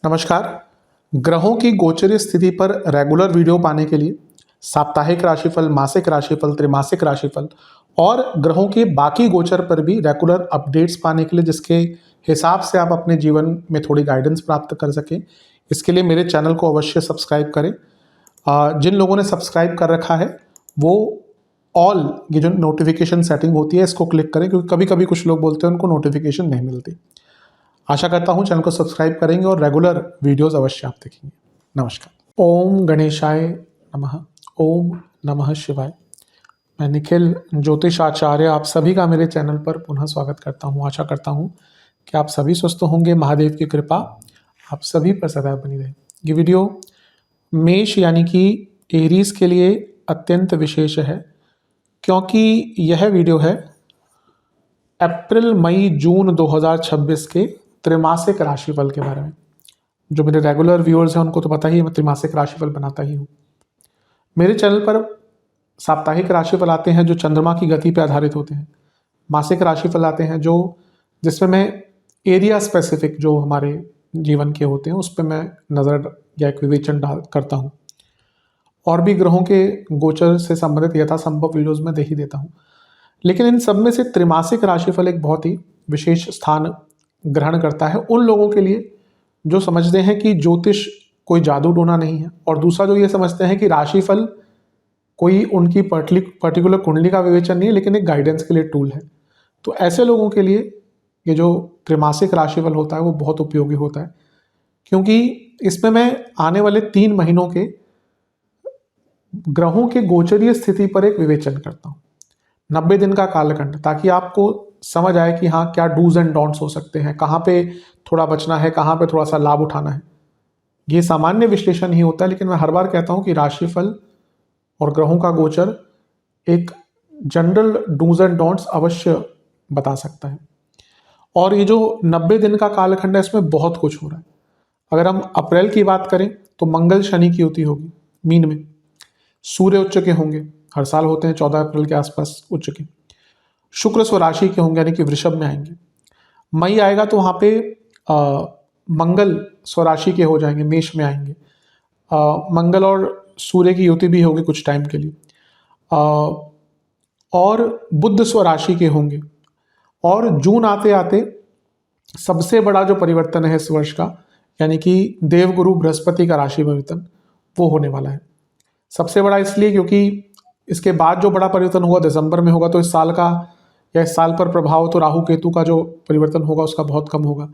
नमस्कार। ग्रहों की गोचरीय स्थिति पर रेगुलर वीडियो पाने के लिए साप्ताहिक राशिफल, मासिक राशिफल, त्रैमासिक राशिफल और ग्रहों के बाकी गोचर पर भी रेगुलर अपडेट्स पाने के लिए, जिसके हिसाब से आप अपने जीवन में थोड़ी गाइडेंस प्राप्त कर सकें, इसके लिए मेरे चैनल को अवश्य सब्सक्राइब करें। जिन लोगों ने सब्सक्राइब कर रखा है वो ऑल ये जो नोटिफिकेशन सेटिंग होती है इसको क्लिक करें, क्योंकि कभी कभी कुछ लोग बोलते हैं उनको नोटिफिकेशन नहीं मिलती। आशा करता हूं चैनल को सब्सक्राइब करेंगे और रेगुलर वीडियोस अवश्य आप देखेंगे। नमस्कार। ओम गणेशाय नमः। ओम नमः शिवाय। मैं निखिल ज्योतिष आचार्य आप सभी का मेरे चैनल पर पुनः स्वागत करता हूं। आशा करता हूं कि आप सभी स्वस्थ होंगे। महादेव की कृपा आप सभी पर सदैव बनी रहे। ये वीडियो मेष यानी कि एरीज के लिए अत्यंत विशेष है, क्योंकि यह वीडियो है अप्रैल मई जून 2026 के त्रैमासिक राशिफल के बारे में। जो मेरे रेगुलर व्यूअर्स हैं उनको तो पता ही है, मैं त्रैमासिक राशिफल बनाता ही हूँ। मेरे चैनल पर साप्ताहिक राशिफल आते हैं जो चंद्रमा की गति पर आधारित होते हैं। मासिक राशिफल आते हैं जो जिसमें मैं एरिया स्पेसिफिक जो हमारे जीवन के होते हैं उस पर मैं नज़र या एक विवेचन करता हूँ। और भी ग्रहों के गोचर से संबंधित यथासंभव वीडियोज़ में दे ही देता हूँ। लेकिन इन सब में से त्रैमासिक राशिफल एक बहुत ही विशेष स्थान ग्रहण करता है उन लोगों के लिए जो समझते हैं कि ज्योतिष कोई जादू टोना नहीं है, और दूसरा जो ये समझते हैं कि राशिफल कोई उनकी पर्टिकुलर कुंडली का विवेचन नहीं है, लेकिन एक गाइडेंस के लिए टूल है। तो ऐसे लोगों के लिए ये जो त्रैमासिक राशिफल होता है वो बहुत उपयोगी होता है, क्योंकि इसमें मैं आने वाले 3 महीनों के ग्रहों के गोचरीय स्थिति पर एक विवेचन करता हूँ। 90 दिन का कालखंड, ताकि आपको समझ आए कि हाँ क्या डूज एंड डोंट्स हो सकते हैं, कहाँ पे थोड़ा बचना है, कहाँ पे थोड़ा सा लाभ उठाना है। ये सामान्य विश्लेषण ही होता है, लेकिन मैं हर बार कहता हूँ कि राशिफल और ग्रहों का गोचर एक जनरल डूज एंड डोंट्स अवश्य बता सकता है। और ये जो 90 दिन का कालखंड है इसमें बहुत कुछ हो रहा है। अगर हम अप्रैल की बात करें तो मंगल शनि की युति होगी मीन में, सूर्य उच्च के होंगे, हर साल होते हैं 14 अप्रैल के आसपास उच्च के। शुक्र स्वराशि के होंगे यानी कि वृषभ में आएंगे। मई आएगा तो वहाँ पे मंगल स्वराशि के हो जाएंगे, मेष में आएंगे। मंगल और सूर्य की युति भी होगी कुछ टाइम के लिए। और बुध स्वराशि के होंगे। और जून आते आते सबसे बड़ा जो परिवर्तन है इस वर्ष का, यानी कि देवगुरु बृहस्पति का राशि परिवर्तन, वो होने वाला है। सबसे बड़ा इसलिए क्योंकि इसके बाद जो बड़ा परिवर्तन हुआ दिसंबर में होगा, तो इस साल का या इस साल पर प्रभाव तो राहु केतु का जो परिवर्तन होगा उसका बहुत कम होगा।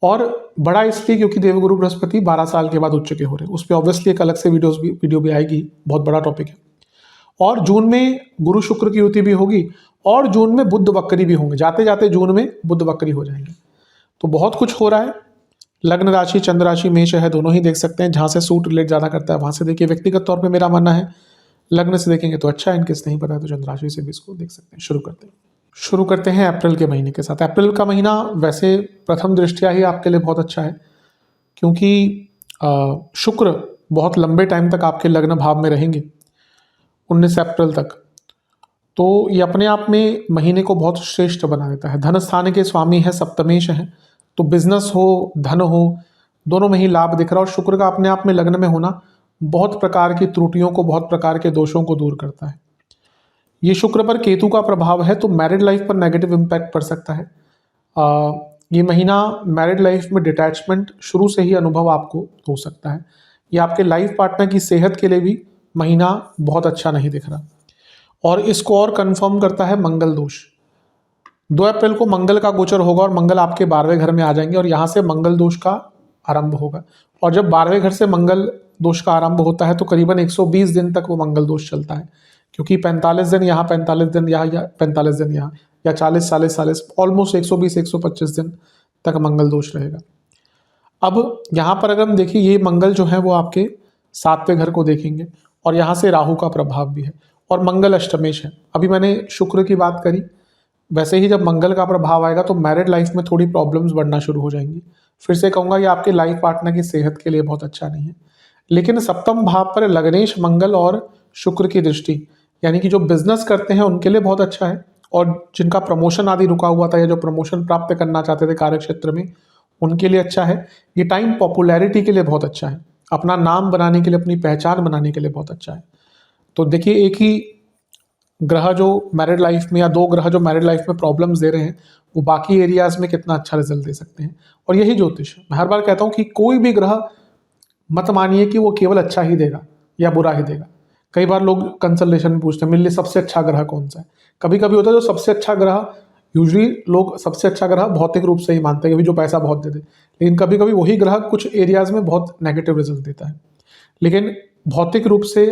और बड़ा इसलिए क्योंकि देवगुरु बृहस्पति 12 साल के बाद उच्च के हो रहे हैं। उस पर ऑब्वियसली एक अलग से वीडियो भी आएगी, बहुत बड़ा टॉपिक है। और जून में गुरु शुक्र की युति भी होगी, और जून में बुध वक्री भी होंगे। जाते जाते जून में बुध वक्री हो जाएंगे। तो बहुत कुछ हो रहा है। लग्न राशि चंद्र राशि मेष है, दोनों ही देख सकते हैं। जहाँ से सूट रिलेट ज़्यादा करता है वहाँ से देखिए। व्यक्तिगत तौर पर मेरा मानना है लग्न से देखेंगे तो अच्छा है, इनकेस नहीं पता है तो चंद्र राशि से भी इसको देख सकते हैं। शुरू करते हैं अप्रैल के महीने के साथ। अप्रैल का महीना वैसे प्रथम दृष्टया ही आपके लिए बहुत अच्छा है, क्योंकि शुक्र बहुत लंबे टाइम तक आपके लग्न भाव में रहेंगे 19 अप्रैल तक। तो ये अपने आप में महीने को बहुत श्रेष्ठ बना देता है। धन स्थान के स्वामी है, सप्तमेश है, तो बिजनेस हो धन हो दोनों में ही लाभ दिख रहा है। और शुक्र का अपने आप में लग्न में होना बहुत प्रकार की त्रुटियों को, बहुत प्रकार के दोषों को दूर करता है। ये शुक्र पर केतु का प्रभाव है, तो मैरिड लाइफ पर नेगेटिव इम्पैक्ट पड़ सकता है। ये महीना मैरिड लाइफ में डिटैचमेंट शुरू से ही अनुभव आपको हो सकता है। ये आपके लाइफ पार्टनर की सेहत के लिए भी महीना बहुत अच्छा नहीं दिख रहा। और इसको और कंफर्म करता है मंगल दोष। 2 अप्रैल को मंगल का गोचर होगा और मंगल आपके 12वें घर में आ जाएंगे, और यहाँ से मंगल दोष का आरंभ होगा। और जब 12वें घर से मंगल दोष का आरंभ होता है तो करीबन 120 दिन तक वो मंगल दोष चलता है, क्योंकि 45 दिन यहाँ, 45 दिन यहाँ, या 45 दिन यहाँ, या 40 ऑलमोस्ट 120-125 दिन तक मंगल दोष रहेगा। अब यहाँ पर अगर हम देखिए, ये मंगल जो है वो आपके 7वें घर को देखेंगे, और यहाँ से राहु का प्रभाव भी है, और मंगल अष्टमेश है। अभी मैंने शुक्र की बात करी, वैसे ही जब मंगल का प्रभाव आएगा तो मैरिड लाइफ में थोड़ी प्रॉब्लम्स बढ़ना शुरू हो जाएंगी। फिर से कहूँगा, ये आपके लाइफ पार्टनर की सेहत के लिए बहुत अच्छा नहीं है। लेकिन सप्तम भाव पर लग्नेश मंगल और शुक्र की दृष्टि, यानी कि जो बिजनेस करते हैं उनके लिए बहुत अच्छा है, और जिनका प्रमोशन आदि रुका हुआ था या जो प्रमोशन प्राप्त करना चाहते थे कार्य क्षेत्र में, उनके लिए अच्छा है। ये टाइम पॉपुलैरिटी के लिए बहुत अच्छा है, अपना नाम बनाने के लिए, अपनी पहचान बनाने के लिए बहुत अच्छा है। तो देखिए, एक ही ग्रह जो मैरिड लाइफ में या दो ग्रह जो मैरिड लाइफ में प्रॉब्लम्स दे रहे हैं, वो बाकी एरियाज में कितना अच्छा रिजल्ट दे सकते हैं। और यही ज्योतिष है। मैं हर बार कहता हूँ कि कोई भी ग्रह मत मानिए कि वो केवल अच्छा ही देगा या बुरा ही देगा। कई बार लोग कंसल्टेशन में पूछते हैं मेरे लिए सबसे अच्छा ग्रह कौन सा है। कभी कभी होता है जो सबसे अच्छा ग्रह, यूजली लोग सबसे अच्छा ग्रह भौतिक रूप से ही मानते हैं कि जो पैसा बहुत दे दे, लेकिन कभी कभी वही ग्रह कुछ एरियाज में बहुत नेगेटिव रिजल्ट देता है। लेकिन भौतिक रूप से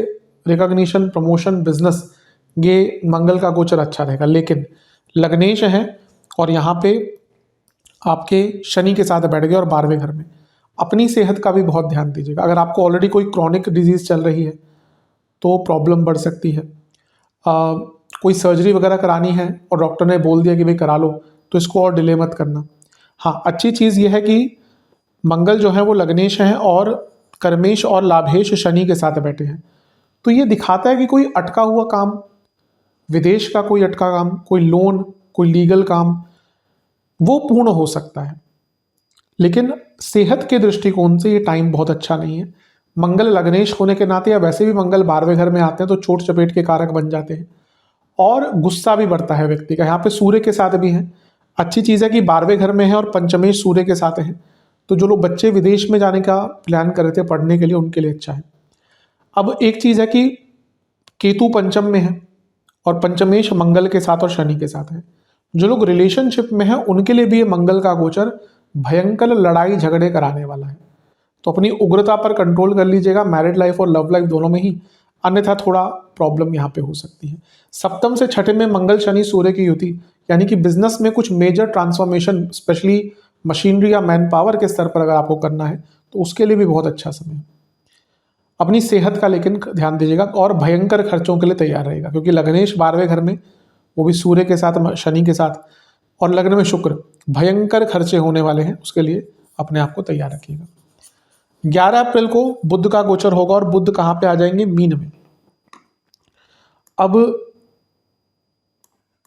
रिकॉग्निशन, प्रमोशन, बिजनेस, ये मंगल का गोचर अच्छा रहेगा। लेकिन लग्नेश है और यहाँ पे आपके शनि के साथ बैठ गए और 12वें घर में, अपनी सेहत का भी बहुत ध्यान दीजिएगा। अगर आपको ऑलरेडी कोई क्रॉनिक डिजीज चल रही है तो प्रॉब्लम बढ़ सकती है। कोई सर्जरी वगैरह करानी है और डॉक्टर ने बोल दिया कि भाई करा लो, तो इसको और डिले मत करना। हाँ, अच्छी चीज़ यह है कि मंगल जो है वो लग्नेश हैं और कर्मेश और लाभेश शनि के साथ बैठे हैं। तो ये दिखाता है कि कोई अटका हुआ काम, विदेश का कोई अटका काम, कोई लोन, कोई लीगल काम, वो पूर्ण हो सकता है। लेकिन सेहत के दृष्टिकोण से ये टाइम बहुत अच्छा नहीं है। मंगल लग्नेश होने के नाते, या वैसे भी मंगल 12वें घर में आते हैं तो चोट चपेट के कारक बन जाते हैं और गुस्सा भी बढ़ता है व्यक्ति का। यहाँ पे सूर्य के साथ भी है। अच्छी चीज़ है कि 12वें घर में है और पंचमेश सूर्य के साथ है, तो जो लोग बच्चे विदेश में जाने का प्लान कर रहे थे पढ़ने के लिए, उनके लिए अच्छा है। अब एक चीज़ है कि केतु पंचम में है और पंचमेश मंगल के साथ और शनि के साथ है। जो लोग रिलेशनशिप में हैं उनके लिए भी ये मंगल का गोचर भयंकर लड़ाई झगड़े कराने वाला है। तो अपनी उग्रता पर कंट्रोल कर लीजिएगा, मैरिड लाइफ और लव लाइफ दोनों में ही, अन्यथा थोड़ा प्रॉब्लम यहाँ पे हो सकती है। सप्तम से छठे में मंगल शनि सूर्य की युति, यानी कि बिजनेस में कुछ मेजर ट्रांसफॉर्मेशन, स्पेशली मशीनरी या मैन पावर के स्तर पर अगर आपको करना है तो उसके लिए भी बहुत अच्छा समय है। अपनी सेहत का लेकिन ध्यान दीजिएगा और भयंकर खर्चों के लिए तैयार रहेगा, क्योंकि लग्नेश 12वें घर में, वो भी सूर्य के साथ, शनि के साथ, और लग्न में शुक्र, भयंकर खर्चे होने वाले हैं। उसके लिए अपने आप को तैयार रखिएगा। 11 अप्रैल को बुध का गोचर होगा और बुध कहाँ पे आ जाएंगे? मीन में। अब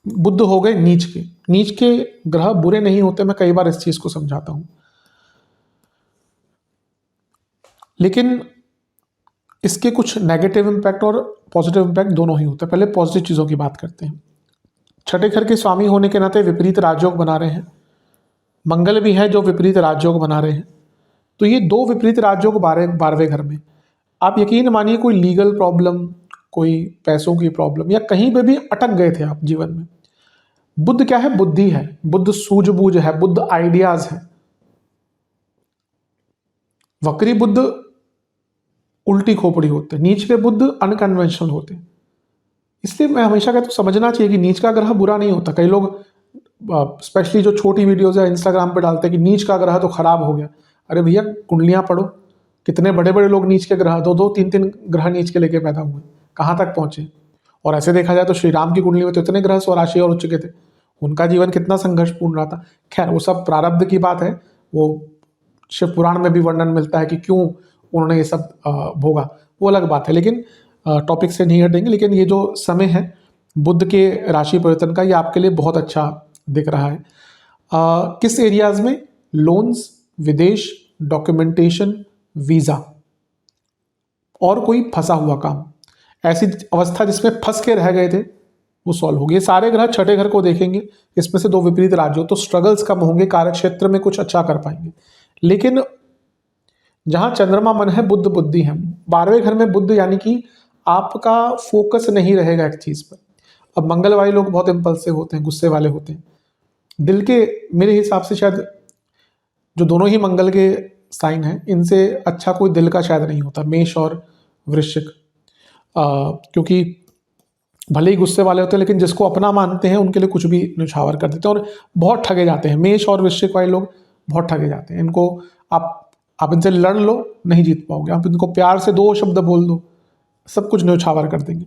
बुध हो गए नीच के। नीच के ग्रह बुरे नहीं होते, मैं कई बार इस चीज को समझाता हूं, लेकिन इसके कुछ नेगेटिव इंपैक्ट और पॉजिटिव इंपैक्ट दोनों ही होते हैं। पहले पॉजिटिव चीज़ों की बात करते हैं। छठे घर के स्वामी होने के नाते विपरीत राजयोग बना रहे हैं, मंगल भी है जो विपरीत राजयोग बना रहे हैं। तो ये दो विपरीत राजयोग 12वें घर में, आप यकीन मानिए कोई लीगल प्रॉब्लम, कोई पैसों की प्रॉब्लम, या कहीं पे भी अटक गए थे आप जीवन में। बुध क्या है? बुद्धि है, बुध सूझबूझ है, बुध आइडियाज है। वक्री बुध उल्टी खोपड़ी होते हैं, नीच के बुध अनकन्वेंशनल होते हैं। इसलिए मैं हमेशा कहता हूँ समझना चाहिए कि नीच का ग्रह बुरा नहीं होता। कई लोग स्पेशली जो छोटी वीडियोज है इंस्टाग्राम पे डालते हैं कि नीच का ग्रह तो खराब हो गया। अरे भैया, कुंडलियाँ पढ़ो, कितने बड़े बड़े लोग नीच के ग्रह, दो दो तीन तीन ग्रह नीच के लेके पैदा हुए, कहाँ तक पहुँचे। और ऐसे देखा जाए तो श्री राम की कुंडली में तो इतने ग्रह स्वराशि और उच्च के थे, उनका जीवन कितना संघर्षपूर्ण रहा था। खैर, वो सब प्रारब्ध की बात है, वो शिव पुराण में भी वर्णन मिलता है कि क्यों उन्होंने ये सब भोगा, वो अलग बात है। लेकिन टॉपिक से नहीं हटेंगे। लेकिन ये जो समय है बुध के राशि परिवर्तन का, ये आपके लिए बहुत अच्छा दिख रहा है। किस एरियाज में? लोन्स, विदेश, डॉक्यूमेंटेशन, वीज़ा, और कोई फंसा हुआ काम, ऐसी अवस्था जिसमें फंस के रह गए थे वो सॉल्व होगी। ये सारे ग्रह छठे घर को देखेंगे, इसमें से दो विपरीत राज्यों, तो स्ट्रगल्स कम होंगे, कार्य क्षेत्र में कुछ अच्छा कर पाएंगे। लेकिन जहां चंद्रमा मन है, बुध बुद्धि है, 12वें घर में बुध, यानी कि आपका फोकस नहीं रहेगा एक चीज पर। अब मंगल वाले लोग बहुत इम्पल्सिव होते हैं, गुस्से वाले होते हैं, दिल के, मेरे हिसाब से शायद जो दोनों ही मंगल के साइन हैं, इनसे अच्छा कोई दिल का शायद नहीं होता, मेष और वृश्चिक। क्योंकि भले ही गुस्से वाले होते हैं, लेकिन जिसको अपना मानते हैं उनके लिए कुछ भी न्यौछावर कर देते हैं और बहुत ठगे जाते हैं। मेष और वृश्चिक वाले लोग बहुत ठगे जाते हैं। इनको आप इनसे लड़ लो, नहीं जीत पाओगे। आप इनको प्यार से दो शब्द बोल दो, सब कुछ न्यौछावर कर देंगे।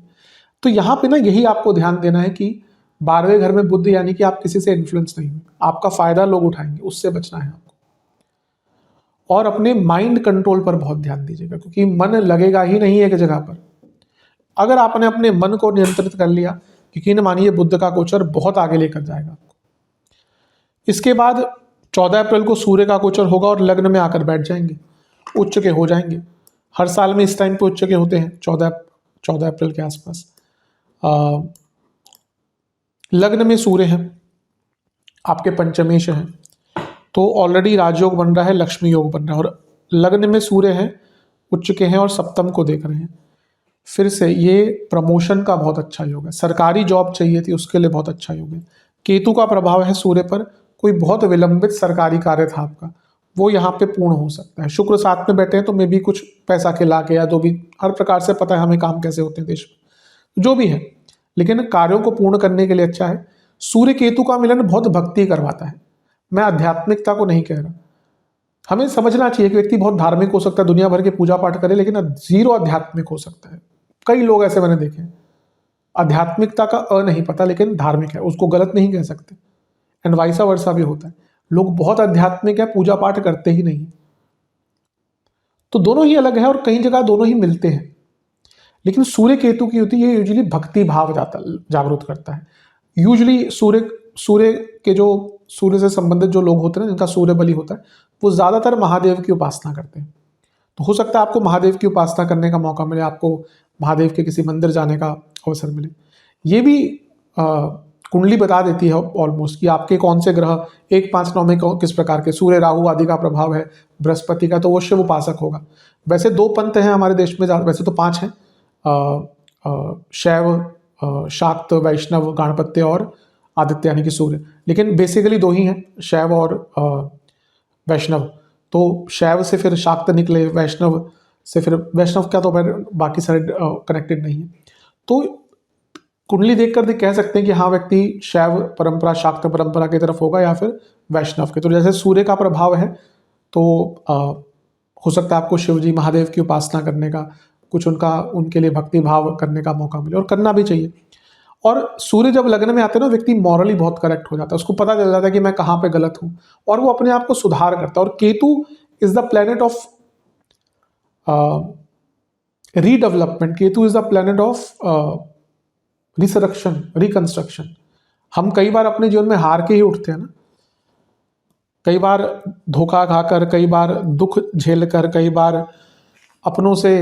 तो यहाँ पे ना यही आपको ध्यान देना है कि 12वें घर में बुध, यानी कि आप किसी से इन्फ्लुएंस नहीं हो, आपका फायदा लोग उठाएंगे, उससे बचना है आपको। और अपने माइंड कंट्रोल पर बहुत ध्यान दीजिएगा, क्योंकि मन लगेगा ही नहीं एक जगह पर। अगर आपने अपने मन को नियंत्रित कर लिया, यकीन मानिए बुध का गोचर बहुत आगे लेकर जाएगा आपको। इसके बाद 14 अप्रैल को सूर्य का गोचर होगा और लग्न में आकर बैठ जाएंगे, उच्च के हो जाएंगे। हर साल में इस टाइम पे उच्च के होते हैं 14 अप्रैल के आसपास। लग्न में सूर्य है, आपके पंचमेश है, तो ऑलरेडी राजयोग बन रहा है, लक्ष्मी योग बन रहा है, और लग्न में सूर्य है, उच्च के हैं और सप्तम को देख रहे हैं। फिर से ये प्रमोशन का बहुत अच्छा योग है, सरकारी जॉब चाहिए थी उसके लिए बहुत अच्छा योग है। केतु का प्रभाव है सूर्य पर, कोई बहुत विलंबित सरकारी कार्य था आपका, वो यहाँ पे पूर्ण हो सकता है। शुक्र साथ में बैठे हैं तो मे भी कुछ पैसा खिला के या जो भी, हर प्रकार से पता है हमें काम कैसे होते हैं देश में, जो भी है, लेकिन कार्यों को पूर्ण करने के लिए अच्छा है। सूर्य केतु का मिलन बहुत भक्ति करवाता है, मैं आध्यात्मिकता को नहीं कह रहा। हमें समझना चाहिए कि व्यक्ति बहुत धार्मिक हो सकता है, दुनिया भर के पूजा पाठ करे, लेकिन जीरो आध्यात्मिक हो सकता है। कई लोग ऐसे मैंने देखे हैं, आध्यात्मिकता का नहीं पता लेकिन धार्मिक है, उसको गलत नहीं कह सकते। एंड वाइसा वर्सा भी होता है, लोग बहुत आध्यात्मिक है, पूजा पाठ करते ही नहीं। तो दोनों ही अलग है और कई जगह दोनों ही मिलते हैं। लेकिन सूर्य केतु की होती है, ये यूजुअली भक्ति भाव जागृत करता है। यूजुअली सूर्य के जो सूर्य से संबंधित जो लोग होते हैं जिनका सूर्य बलि होता है, वो ज्यादातर महादेव की उपासना करते हैं। तो हो सकता है आपको महादेव की उपासना करने का मौका मिले, आपको महादेव के किसी मंदिर जाने का अवसर मिले। ये भी कुंडली बता देती है ऑलमोस्ट कि आपके कौन से ग्रह 1, 5, 9 में किस प्रकार के, सूर्य राहु आदि का प्रभाव है, बृहस्पति का, तो वो शिव उपासक होगा। वैसे 2 पंथ हैं हमारे देश में, वैसे तो 5 हैं, शैव, शाक्त, वैष्णव, गाणपत्य और आदित्य यानी कि सूर्य, लेकिन बेसिकली 2 ही हैं, शैव और वैष्णव। तो शैव से फिर शाक्त निकले, वैष्णव से फिर वैष्णव क्या, तो बाकी सारे कनेक्टेड नहीं है। तो कुंडली देखकर कह सकते हैं कि हाँ व्यक्ति शैव परंपरा, शाक्त परंपरा की तरफ होगा या फिर वैष्णव के। तो जैसे सूर्य का प्रभाव है तो हो सकता है आपको शिव जी महादेव की उपासना करने का, कुछ उनके लिए भक्ति भाव करने का मौका मिले, और करना भी चाहिए। और सूर्य जब लग्न में आते हैं ना, व्यक्ति मॉरली बहुत करेक्ट हो जाता है, उसको पता चल जाता है कि मैं कहाँ पे गलत हूँ, और वो अपने आप को सुधार करता है। और Ketu is the planet of redevelopment, Ketu is the planet of resurrection, reconstruction. हम कई बार अपने जीवन में हार के ही उठते हैं ना, कई बार धोखा खाकर, कई बार दुख झेल कर, कई बार अपनों से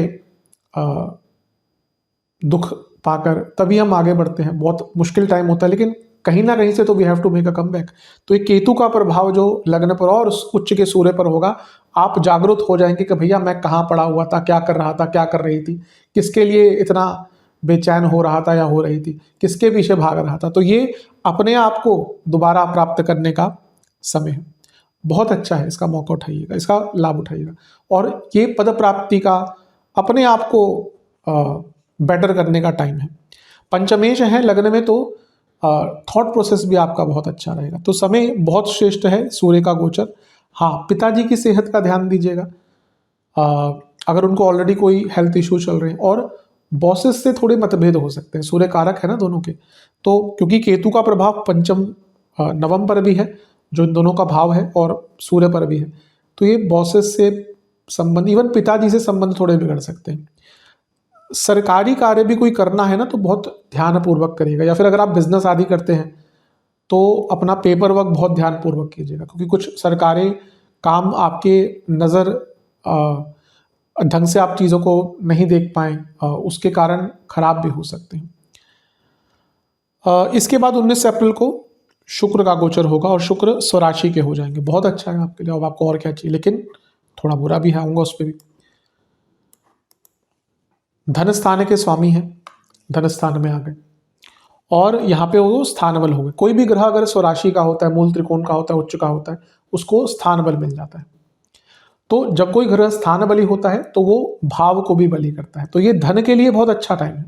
दुख पाकर, तभी हम आगे बढ़ते हैं। बहुत मुश्किल टाइम होता है, लेकिन कहीं ना कहीं से तो we have to make a comeback. तो ये केतु का प्रभाव जो लग्न पर और उच्च के सूर्य पर होगा, आप जागरूक हो जाएंगे कि भैया मैं कहाँ पड़ा हुआ था, क्या कर रहा था, क्या कर रही थी, किसके लिए इतना बेचैन हो रहा था या हो रही थी, किसके पीछे भाग रहा था। तो ये अपने आप को दोबारा प्राप्त करने का समय है, बहुत अच्छा है, इसका मौका उठाइएगा, इसका लाभ उठाइएगा। और ये पद प्राप्ति का, अपने आप को बेटर करने का टाइम है। पंचमेश है लग्न में, तो थॉट प्रोसेस भी आपका बहुत अच्छा रहेगा। तो समय बहुत श्रेष्ठ है सूर्य का गोचर। हाँ, पिताजी की सेहत का ध्यान दीजिएगा, अगर उनको ऑलरेडी कोई हेल्थ इश्यू चल रहे हैं, और बॉसेस से थोड़े मतभेद हो सकते हैं, सूर्य कारक है ना दोनों के। तो क्योंकि केतु का प्रभाव पंचम नवम पर भी है, जो इन दोनों का भाव है, और सूर्य पर भी है, तो ये बॉसेस से संबंध, इवन पिताजी से संबंध थोड़े बिगड़ सकते हैं। सरकारी कार्य भी कोई करना है ना, तो बहुत ध्यानपूर्वक करिएगा, या फिर अगर आप बिजनेस आदि करते हैं तो अपना पेपर वर्क बहुत ध्यानपूर्वक कीजिएगा, क्योंकि कुछ सरकारी काम आपके नज़र ढंग से आप चीज़ों को नहीं देख पाए, उसके कारण खराब भी हो सकते हैं। इसके बाद 19 अप्रैल को शुक्र का गोचर होगा, और शुक्र स्वराशि के हो जाएंगे, बहुत अच्छा है आपके लिए। अब आपको और क्या चाहिए, लेकिन थोड़ा बुरा भी है, आऊँगा उस पर भी। धन स्थान के स्वामी हैं, धन स्थान में आ गए, और यहाँ पे वो स्थान बल हो गए। कोई भी ग्रह अगर स्वराशि का होता है, मूल त्रिकोण का होता है, उच्च का होता है, उसको स्थान बल मिल जाता है। तो जब कोई ग्रह स्थान बली होता है तो वो भाव को भी बली करता है। तो ये धन के लिए बहुत अच्छा टाइम है,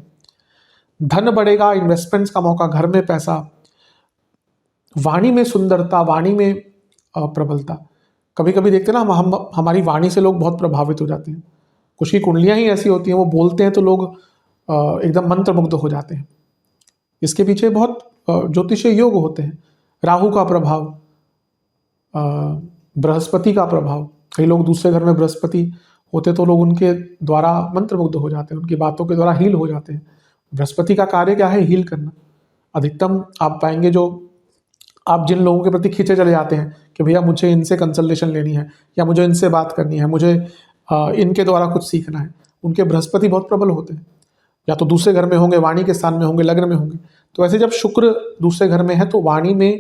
धन बढ़ेगा, इन्वेस्टमेंट्स का मौका, घर में पैसा, वाणी में सुंदरता, वाणी में प्रबलता। कभी कभी देखते हैं ना, हम हमारी वाणी से लोग बहुत प्रभावित हो जाते हैं। कुछ की कुंडलियाँ ही ऐसी होती हैं, वो बोलते हैं तो लोग एकदम मंत्रमुग्ध हो जाते हैं। इसके पीछे बहुत ज्योतिषीय योग होते हैं। राहु का प्रभाव, बृहस्पति का प्रभाव, कई लोग दूसरे घर में बृहस्पति होते तो लोग उनके द्वारा मंत्रमुग्ध हो जाते हैं, उनकी बातों के द्वारा हील हो जाते हैं। बृहस्पति का कार्य क्या है? हील करना। अधिकतम आप पाएंगे जो आप जिन लोगों के प्रति खींचे चले जाते हैं कि भैया मुझे इनसे कंसल्टेशन लेनी है या मुझे इनसे बात करनी है, मुझे इनके द्वारा कुछ सीखना है, उनके बृहस्पति बहुत प्रबल होते हैं, या तो दूसरे घर में होंगे, वाणी के स्थान में होंगे, लग्न में होंगे। तो ऐसे जब शुक्र दूसरे घर में है तो वाणी में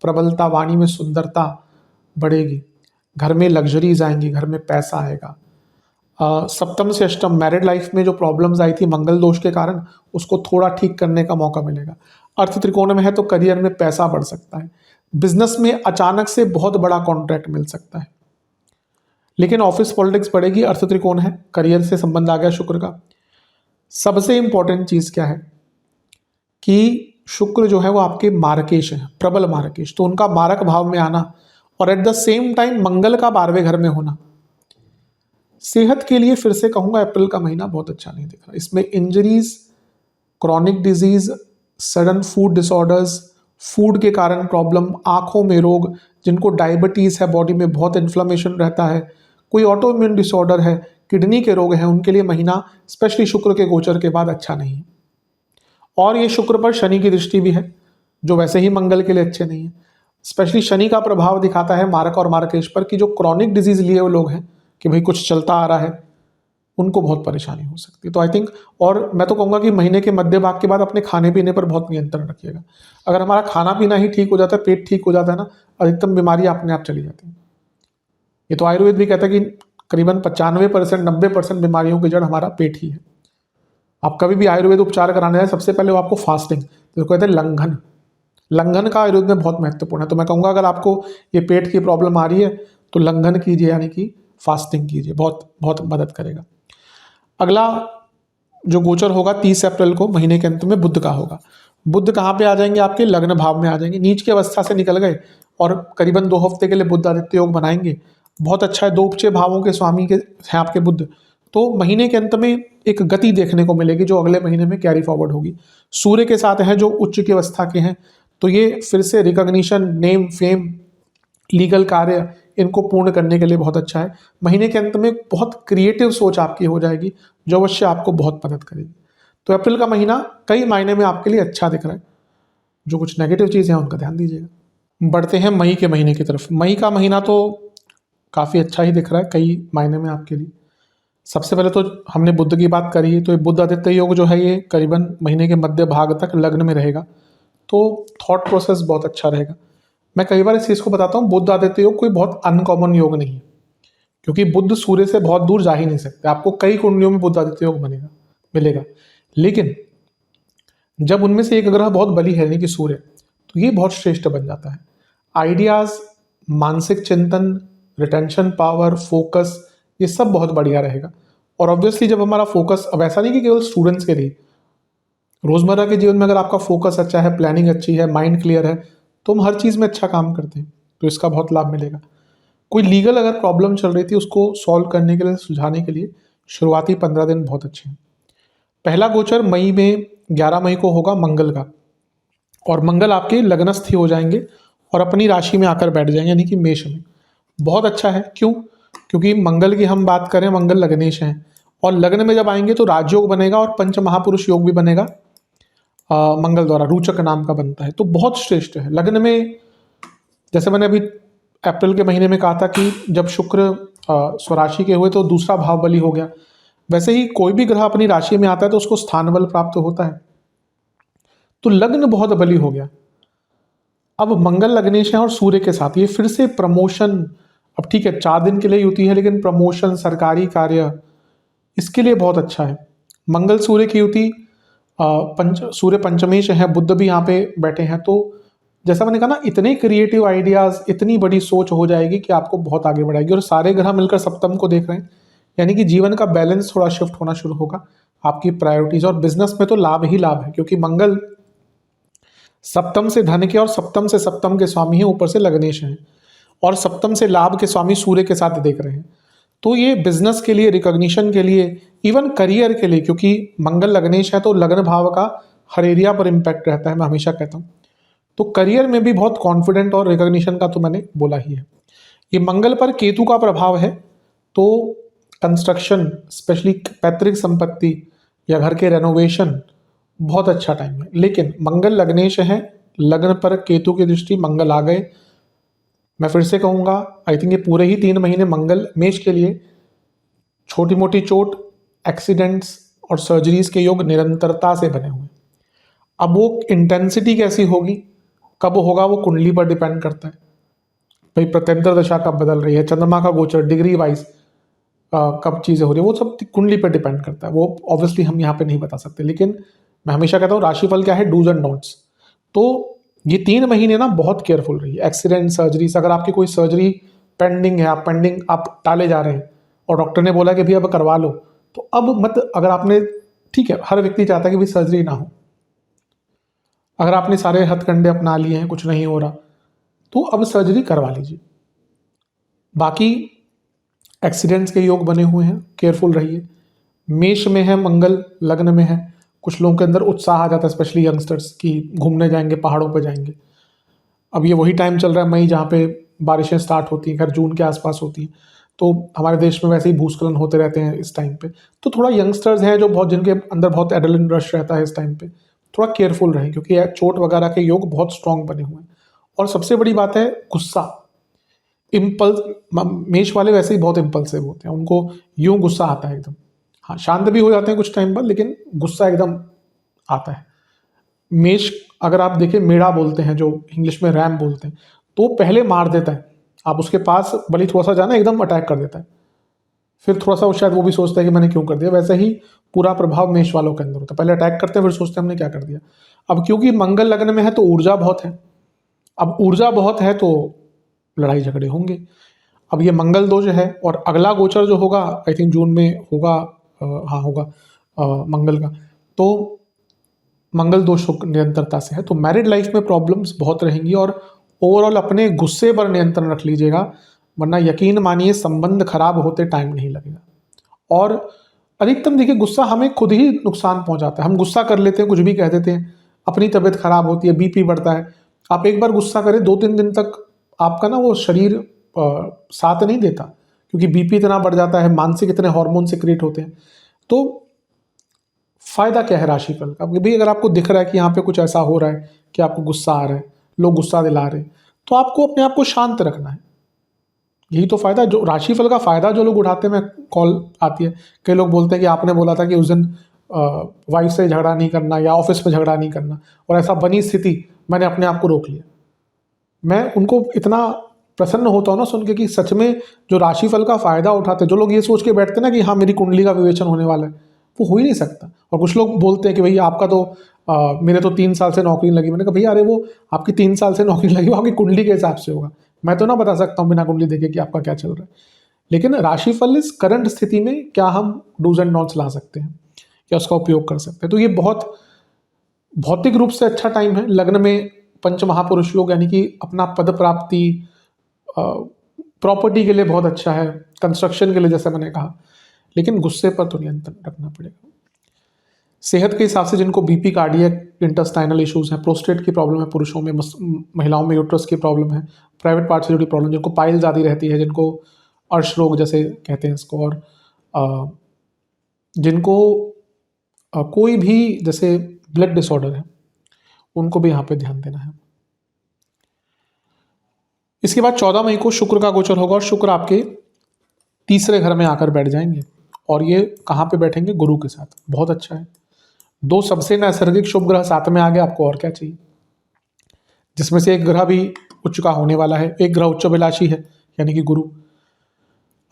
प्रबलता, वाणी में सुंदरता बढ़ेगी, घर में लग्जरीज आएंगी, घर में पैसा आएगा। सप्तम से अष्टम मैरिड लाइफ में जो प्रॉब्लम्स आई थी मंगल दोष के कारण, उसको थोड़ा ठीक करने का मौका मिलेगा। अर्थ त्रिकोण में है तो करियर में पैसा बढ़ सकता है, बिजनेस में अचानक से बहुत बड़ा कॉन्ट्रैक्ट मिल सकता है। लेकिन ऑफिस पॉलिटिक्स बढ़ेगी, अर्थ त्रिकोण है, करियर से संबंध आ गया शुक्र का। सबसे इंपॉर्टेंट चीज क्या है कि शुक्र जो है वो आपके मार्केश है, प्रबल मार्केश, तो उनका मारक भाव में आना और एट द सेम टाइम मंगल का 12वें घर में होना, सेहत के लिए फिर से कहूंगा अप्रैल का महीना बहुत अच्छा नहीं दिख रहा। इसमें injuries, chronic disease, sudden food disorders, food के कारण प्रॉब्लम, आंखों में रोग, जिनको डायबिटीज है, बॉडी में बहुत इन्फ्लेमेशन रहता है, कोई ऑटो इम्यून डिसऑर्डर है, किडनी के रोग हैं, उनके लिए महीना स्पेशली शुक्र के गोचर के बाद अच्छा नहीं है। और ये शुक्र पर शनि की दृष्टि भी है जो वैसे ही मंगल के लिए अच्छे नहीं है। स्पेशली शनि का प्रभाव दिखाता है मारक और मारकेश पर कि जो क्रॉनिक डिजीज लिए हुए लोग हैं कि भाई कुछ चलता आ रहा है, उनको बहुत परेशानी हो सकती है। तो आई थिंक, और मैं तो कहूँगा कि महीने के मध्य भाग के बाद अपने खाने पीने पर बहुत नियंत्रण रखिएगा। अगर हमारा खाना पीना ही ठीक हो जाता है, पेट ठीक हो जाता है ना, अधिकतम बीमारी अपने आप चली जाती है। ये तो आयुर्वेद भी कहता है कि करीबन 95% 90% बीमारियों की जड़ हमारा पेट ही है। आप कभी भी आयुर्वेद उपचार कराने जाए, सबसे पहले वो आपको फास्टिंग, तो कहते हैं लंघन, लंघन का आयुर्वेद में बहुत महत्वपूर्ण है। तो मैं कहूँगा अगर आपको ये पेट की प्रॉब्लम आ रही है तो लंघन कीजिए, यानी कि फास्टिंग कीजिए, बहुत बहुत मदद करेगा। अगला जो गोचर होगा 30 अप्रैल को महीने के अंत में बुध का होगा। बुध कहाँ पे आ जाएंगे? आपके लग्न भाव में आ जाएंगे, नीच की अवस्था से निकल गए और करीबन 2 हफ्ते के लिए बुध आदित्य योग बनाएंगे। बहुत अच्छा है, 2 उपचय भावों के स्वामी के हैं आपके बुध, तो महीने के अंत में एक गति देखने को मिलेगी जो अगले महीने में कैरी फॉरवर्ड होगी। सूर्य के साथ है जो उच्च की अवस्था के हैं, तो ये फिर से रिकॉग्निशन, नेम, फेम, लीगल कार्य, इनको पूर्ण करने के लिए बहुत अच्छा है। महीने के अंत में बहुत क्रिएटिव सोच आपकी हो जाएगी जो अवश्य आपको बहुत मदद करेगी। तो अप्रैल का महीना कई मायने में आपके लिए अच्छा दिख रहा है। जो कुछ नेगेटिव चीज़ है उनका ध्यान दीजिएगा। बढ़ते हैं मई के महीने की तरफ। मई का महीना तो काफ़ी अच्छा ही दिख रहा है कई मायने में आपके लिए। सबसे पहले तो हमने बुध की बात करी, तो ये बुध आदित्य योग जो है ये करीबन महीने के मध्य भाग तक लग्न में रहेगा, तो थॉट प्रोसेस बहुत अच्छा रहेगा। मैं कई बार इस चीज़ को बताता हूँ, बुध आदित्य योग कोई बहुत अनकॉमन योग नहीं है, क्योंकि बुध सूर्य से बहुत दूर जा ही नहीं सकते। आपको कई कुंडलियों में बुध आदित्य योग मिलेगा, लेकिन जब उनमें से एक ग्रह बहुत बली है यानी कि सूर्य, तो ये बहुत श्रेष्ठ बन जाता है। आइडियाज, मानसिक चिंतन, रिटेंशन पावर, फोकस, ये सब बहुत बढ़िया रहेगा। और ऑब्वियसली जब हमारा फोकस, अब ऐसा नहीं कि केवल स्टूडेंट्स के लिए, रोजमर्रा के जीवन में अगर आपका फोकस अच्छा है, प्लानिंग अच्छी है, माइंड क्लियर है, तो हम हर चीज़ में अच्छा काम करते हैं, तो इसका बहुत लाभ मिलेगा। कोई लीगल अगर प्रॉब्लम चल रही थी उसको सॉल्व करने के लिए, सुलझाने के लिए शुरुआती 15 दिन बहुत अच्छे हैं। पहला गोचर मई में 11 मई को होगा मंगल का, और मंगल आपके लग्नस्थ ही हो जाएंगे और अपनी राशि में आकर बैठ जाएंगे, यानी कि मेष में। बहुत अच्छा है, क्यों? क्योंकि मंगल की हम बात करें, मंगल लग्नेश हैं, और लग्न में जब आएंगे तो राजयोग बनेगा और पंच महापुरुष योग भी बनेगा, मंगल द्वारा रूचक नाम का बनता है, तो बहुत श्रेष्ठ है। लग्न में, जैसे मैंने अभी अप्रैल के महीने में कहा था कि जब शुक्र स्वराशि के हुए तो दूसरा भाव बली हो गया, वैसे ही कोई भी ग्रह अपनी राशि में आता है तो उसको स्थान बल प्राप्त होता है, तो लग्न बहुत बली हो गया। अब मंगल लग्नेश है और सूर्य के साथ ये फिर से प्रमोशन, अब ठीक है 4 दिन के लिए युति है, लेकिन प्रमोशन, सरकारी कार्य, इसके लिए बहुत अच्छा है। मंगल सूर्य की युति, सूर्य पंचमेश है, बुध भी यहाँ पे बैठे हैं, तो जैसा मैंने कहा ना, इतने क्रिएटिव आइडियाज, इतनी बड़ी सोच हो जाएगी कि आपको बहुत आगे बढ़ाएगी। और सारे ग्रह मिलकर सप्तम को देख रहे हैं, यानी कि जीवन का बैलेंस थोड़ा शिफ्ट होना शुरू होगा, आपकी प्रायोरिटीज, और बिजनेस में तो लाभ ही लाभ है, क्योंकि मंगल सप्तम से धन के और सप्तम से सप्तम के स्वामी हैं, ऊपर से लग्नेश हैं, और सप्तम से लाभ के स्वामी सूर्य के साथ देख रहे हैं। तो ये बिजनेस के लिए, रिकॉग्निशन के लिए, इवन करियर के लिए, क्योंकि मंगल लग्नेश है तो लग्न भाव का हर एरिया पर इम्पैक्ट रहता है, मैं हमेशा कहता हूँ। तो करियर में भी बहुत कॉन्फिडेंट और रिकॉग्निशन का तो मैंने बोला ही है। ये मंगल पर केतु का प्रभाव है, तो कंस्ट्रक्शन, स्पेशली पैतृक संपत्ति या घर के रेनोवेशन बहुत अच्छा टाइम है। लेकिन मंगल लग्नेश है, लग्न पर केतु की दृष्टि, मंगल आ गए। मैं फिर से कहूंगा, आई थिंक ये पूरे ही 3 महीने मंगल मेष के लिए छोटी मोटी चोट, एक्सीडेंट्स और सर्जरीज के योग निरंतरता से बने हुए हैं। अब वो इंटेंसिटी कैसी होगी, कब होगा, वो कुंडली पर डिपेंड करता है। भाई प्रत्यंतर दशा कब बदल रही है, चंद्रमा का गोचर डिग्री वाइज कब चीज़ें हो रही है, वो सब कुंडली पर डिपेंड करता है। वो ऑब्वियसली हम यहाँ पे नहीं बता सकते। लेकिन मैं हमेशा कहता हूँ राशिफल क्या है, डूज एंड डोंट्स। तो ये 3 महीने ना बहुत केयरफुल रहिए। एक्सीडेंट, सर्जरीज, अगर आपकी कोई सर्जरी पेंडिंग है, आप टाले जा रहे हैं और डॉक्टर ने बोला कि भाई अब करवा लो, तो अब मत, अगर आपने, ठीक है हर व्यक्ति चाहता है कि भाई सर्जरी ना हो, अगर आपने सारे हथकंडे अपना लिए हैं, कुछ नहीं हो रहा, तो अब सर्जरी करवा लीजिए। बाकी एक्सीडेंट्स के योग बने हुए हैं, केयरफुल रहिए। मेष में है मंगल, लग्न में है, कुछ लोगों के अंदर उत्साह आ जाता है, स्पेशली यंगस्टर्स की, घूमने जाएंगे, पहाड़ों पर जाएंगे। अब ये वही टाइम चल रहा है मई, जहाँ पे बारिशें स्टार्ट होती हैं, खैर जून के आसपास होती हैं। तो हमारे देश में वैसे ही भूस्खलन होते रहते हैं इस टाइम पे। तो थोड़ा यंगस्टर्स हैं जो बहुत, जिनके अंदर बहुत एड्रेनलिन रश रहता है इस टाइम पे, थोड़ा केयरफुल रहें, क्योंकि चोट वगैरह के योग बहुत स्ट्रांग बने हुए हैं। और सबसे बड़ी बात है गुस्सा, इम्पल्स। मेष वाले वैसे ही बहुत इम्पल्सिव होते हैं, उनको यूं गुस्सा आता है एकदम। हाँ, शांत भी हो जाते हैं कुछ टाइम बाद, लेकिन गुस्सा एकदम आता है। मेष, अगर आप देखें, मेड़ा बोलते हैं जो इंग्लिश में रैम बोलते हैं, तो पहले मार देता है, आप उसके पास भले थोड़ा सा जाना, एकदम अटैक कर देता है। फिर थोड़ा सा शायद वो भी सोचता है कि मैंने क्यों कर दिया। वैसे ही पूरा प्रभाव मेष वालों के अंदर होता है, पहले अटैक करते हैं, फिर सोचते हैं हमने क्या कर दिया। अब क्योंकि मंगल लग्न में है तो ऊर्जा बहुत है, अब ऊर्जा बहुत है तो लड़ाई झगड़े होंगे। अब ये मंगल दोष है, और अगला गोचर जो होगा आई थिंक जून में होगा, हाँ होगा मंगल का, तो मंगल दोष निरंतरता से है, तो मैरिड लाइफ में प्रॉब्लम्स बहुत रहेंगी। और ओवरऑल अपने गुस्से पर नियंत्रण रख लीजिएगा, वरना यकीन मानिए संबंध खराब होते टाइम नहीं लगेगा। और अधिकतम देखिए, गुस्सा हमें खुद ही नुकसान पहुंचाता है। हम गुस्सा कर लेते हैं, कुछ भी कह देते हैं, अपनी तबीयत खराब होती है, बीपी बढ़ता है। आप एक बार गुस्सा करें, 2-3 दिन तक आपका ना वो शरीर साथ नहीं देता, क्योंकि बीपी इतना बढ़ जाता है, मानसिक इतने हार्मोन सिक्रेट होते हैं। तो फायदा क्या है राशिफल का, भाई अगर आपको दिख रहा है कि यहाँ पे कुछ ऐसा हो रहा है कि आपको गुस्सा आ रहा है, लोग गुस्सा दिला रहे हैं, तो आपको अपने आप को शांत रखना है। यही तो फायदा, जो राशिफल का फायदा जो लोग उठाते हैं, मैं कॉल आती है, कई लोग बोलते हैं कि आपने बोला था कि उस दिन वाइफ से झगड़ा नहीं करना या ऑफिस में झगड़ा नहीं करना, और ऐसा बनी स्थिति, मैंने अपने आप को रोक लिया। मैं उनको इतना प्रसन्न होता हूँ ना सुन के कि सच में जो राशिफल का फायदा उठाते हैं, जो लोग ये सोच के बैठते हैं ना कि हाँ मेरी कुंडली का विवेचन होने वाला है, वो हो ही नहीं सकता। और कुछ लोग बोलते हैं कि भैया आपका तो मेरे तो 3 साल से नौकरी नहीं लगी। मैंने कहा भैया अरे वो आपकी 3 साल से नौकरी लगी, वो आपकी कुंडली के हिसाब से होगा, मैं तो ना बता सकता हूँ बिना कुंडली देखे कि आपका क्या चल रहा है। लेकिन राशिफल इस करंट स्थिति में क्या हम डूज एंड नॉट्स ला सकते हैं या उसका उपयोग कर सकते हैं। तो ये बहुत भौतिक रूप से अच्छा टाइम है। लग्न में पंच महापुरुष योग, यानी कि अपना पद प्राप्ति, प्रॉपर्टी के लिए बहुत अच्छा है, कंस्ट्रक्शन के लिए जैसे मैंने कहा। लेकिन गुस्से पर तो नियंत्रण रखना पड़ेगा। सेहत के हिसाब से जिनको बीपी, कार्डियक, इंटेस्टाइनल इश्यूज हैं, प्रोस्टेट की प्रॉब्लम है पुरुषों में, महिलाओं में यूट्रस की प्रॉब्लम है, प्राइवेट पार्ट से जुड़ी प्रॉब्लम, जिनको पाइल्स आदि रहती है, जिनको अर्श रोग जैसे कहते हैं इसको, और जिनको कोई भी जैसे ब्लड डिसऑर्डर है, उनको भी यहाँ पे ध्यान देना है। इसके बाद 14 मई को शुक्र का गोचर होगा, और शुक्र आपके तीसरे घर में आकर बैठ जाएंगे। और ये कहाँ पे बैठेंगे? गुरु के साथ। बहुत अच्छा है, 2 सबसे नैसर्गिक शुभ ग्रह साथ में आ गए, आपको और क्या चाहिए। जिसमें से एक ग्रह भी उच्च का होने वाला है, एक ग्रह उच्चाभिलाषी है यानी कि गुरु।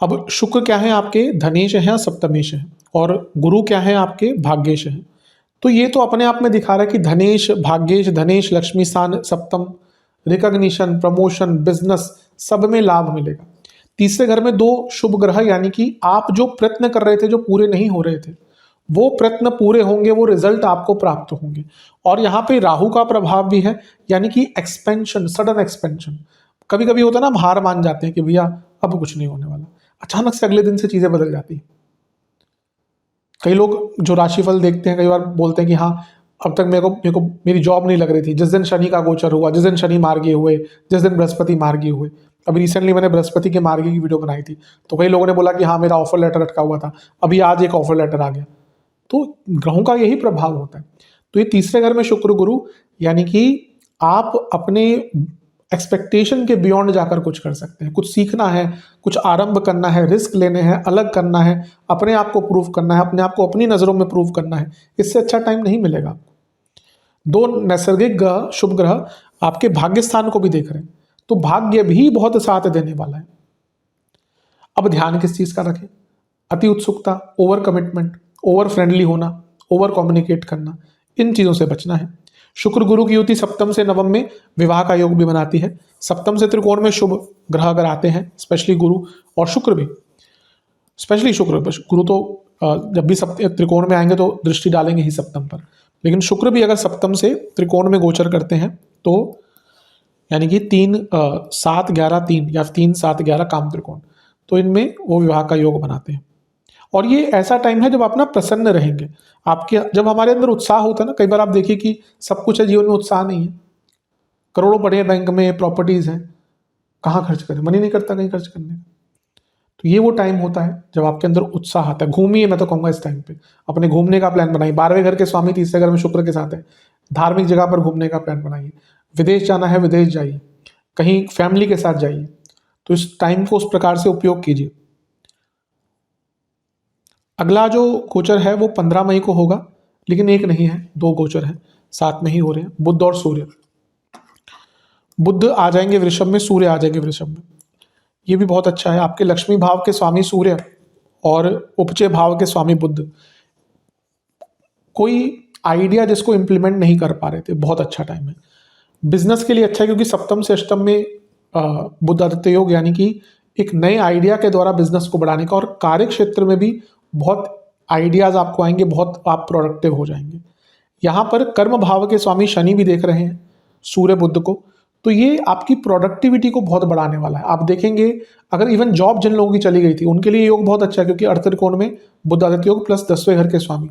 अब शुक्र क्या है आपके? धनेश है, सप्तमेश है, और गुरु क्या है आपके? भाग्येश है। तो ये तो अपने आप में दिखा रहा है कि धनेश, भाग्येश, धनेश, लक्ष्मी स्थान, सप्तम, रिकॉग्निशन, प्रमोशन, बिजनेस, सब में लाभ मिलेगा। तीसरे घर में 2 शुभ ग्रह, यानी कि आप जो प्रयत्न कर रहे थे, जो पूरे नहीं हो रहे थे, वो प्रयत्न पूरे होंगे, वो रिजल्ट आपको प्राप्त होंगे। और यहाँ पे राहु का प्रभाव भी है, यानी कि एक्सपेंशन, सडन एक्सपेंशन। कभी कभी होता है ना, हम हार मान जाते हैं कि भैया अब कुछ नहीं होने वाला, अचानक से अगले दिन से चीजें बदल जाती हैं। कई लोग जो राशिफल देखते हैं, कई बार बोलते हैं कि हाँ अब तक मेरे को मेरी जॉब नहीं लग रही थी, जिस दिन शनि का गोचर हुआ, जिस दिन शनि मार्गी हुए, जिस दिन बृहस्पति मार्गी हुए। अभी रिसेंटली मैंने बृहस्पति के मार्गी की वीडियो बनाई थी, तो कई लोगों ने बोला कि हाँ मेरा ऑफर लेटर अटका हुआ था, अभी आज एक ऑफर लेटर आ गया। तो ग्रहों का यही प्रभाव होता है। तो ये तीसरे घर में शुक्र गुरु, यानी कि आप अपने एक्सपेक्टेशन के बियॉन्ड जाकर कुछ कर सकते हैं, कुछ सीखना है, कुछ आरंभ करना है, रिस्क लेने हैं, अलग करना है, अपने आप को प्रूव करना है, अपने आप को अपनी नज़रों में प्रूव करना है। इससे अच्छा टाइम नहीं मिलेगा। दो नैसर्गिक ग्रह, शुभ ग्रह आपके भाग्य स्थान को भी देख रहे हैं, तो भाग्य भी बहुत साथ देने वाला है। अब ध्यान किस चीज़ का रखें? अति उत्सुकता, ओवर कमिटमेंट, ओवर फ्रेंडली होना, ओवर कम्युनिकेट करना, इन चीज़ों से बचना है। शुक्र गुरु की युति सप्तम से नवम में विवाह का योग भी बनाती है। सप्तम से त्रिकोण में शुभ ग्रह अगर आते हैं, स्पेशली गुरु और शुक्र भी, स्पेशली शुक्र, गुरु तो जब भी त्रिकोण में आएंगे तो दृष्टि डालेंगे ही सप्तम पर, लेकिन शुक्र भी अगर सप्तम से त्रिकोण में गोचर करते हैं तो यानी कि 3-7-11-3 या 3-7-11 काम त्रिकोण, तो इनमें वो विवाह का योग बनाते हैं। और ये ऐसा टाइम है जब आप ना प्रसन्न रहेंगे, आपके जब हमारे अंदर उत्साह होता है ना, कई बार आप देखिए कि सब कुछ है जीवन में, उत्साह नहीं है, करोड़ों पड़े हैं बैंक में, प्रॉपर्टीज हैं, कहाँ खर्च करें, मन ही नहीं करता कहीं खर्च करने का। तो ये वो टाइम होता है जब आपके अंदर उत्साह आता है। घूमिए, मैं तो कहूँगा इस टाइम पे अपने घूमने का प्लान बनाइए। 12वें घर के स्वामी तीसरे घर में शुक्र के साथ है, धार्मिक जगह पर घूमने का प्लान बनाइए। विदेश जाना है, विदेश जाइए, कहीं फैमिली के साथ जाइए। तो इस टाइम को उस प्रकार से उपयोग कीजिए। अगला जो गोचर है वो 15 मई को होगा, लेकिन एक नहीं है, दो गोचर हैं, साथ में ही हो रहे हैं, बुध और सूर्य। बुध आ जाएंगे वृषभ में, सूर्य आ जाएंगे वृषभ में। ये भी बहुत अच्छा है। आपके लक्ष्मी भाव के स्वामी सूर्य और उपचय भाव के स्वामी बुध, कोई आइडिया जिसको इम्प्लीमेंट नहीं कर पा रहे थे, बहुत अच्छा टाइम है। बिजनेस के लिए अच्छा है, क्योंकि सप्तम से अष्टम में बुध आदित्य योग, यानी कि एक नए आइडिया के द्वारा बिजनेस को बढ़ाने का, और कार्य क्षेत्र में भी बहुत आइडियाज आपको आएंगे, बहुत आप प्रोडक्टिव हो जाएंगे। यहाँ पर कर्म भाव के स्वामी शनि भी देख रहे हैं सूर्य बुध को, तो ये आपकी प्रोडक्टिविटी को बहुत बढ़ाने वाला है। आप देखेंगे अगर इवन जॉब जिन लोगों की चली गई थी उनके लिए योग बहुत अच्छा है, क्योंकि अर्थ त्रिकोण में बुध आदित्य योग प्लस 10वें घर के स्वामी।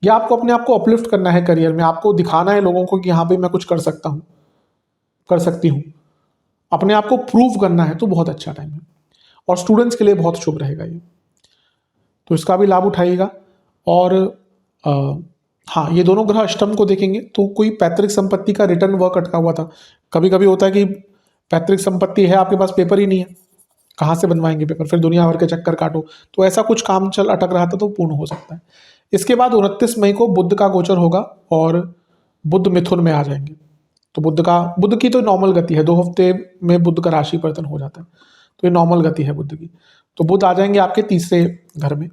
या आपको अपने आप को अपलिफ्ट करना है करियर में, आपको दिखाना है लोगों को कि यहाँ पे मैं कुछ कर सकता हूँ, कर सकती हूँ, अपने आप को प्रूव करना है, तो बहुत अच्छा टाइम है। और स्टूडेंट्स के लिए बहुत शुभ रहेगा ये, तो इसका भी लाभ उठाइएगा। और हाँ, ये दोनों ग्रह अष्टम को देखेंगे तो कोई पैतृक संपत्ति का रिटर्न वर्क अटका हुआ था। कभी कभी होता है कि पैतृक संपत्ति है, आपके पास पेपर ही नहीं है, कहाँ से बनवाएंगे पेपर, फिर दुनिया भर के चक्कर काटो, तो ऐसा कुछ काम चल अटक रहा था तो पूर्ण हो सकता है। इसके बाद 29 मई को बुध का गोचर होगा और बुध मिथुन में आ जाएंगे। तो बुध की तो नॉर्मल गति है, 2 हफ्ते में बुध का राशि परिवर्तन हो जाता है, तो ये नॉर्मल गति है बुध की। तो बुध आ जाएंगे आपके तीसरे घर में,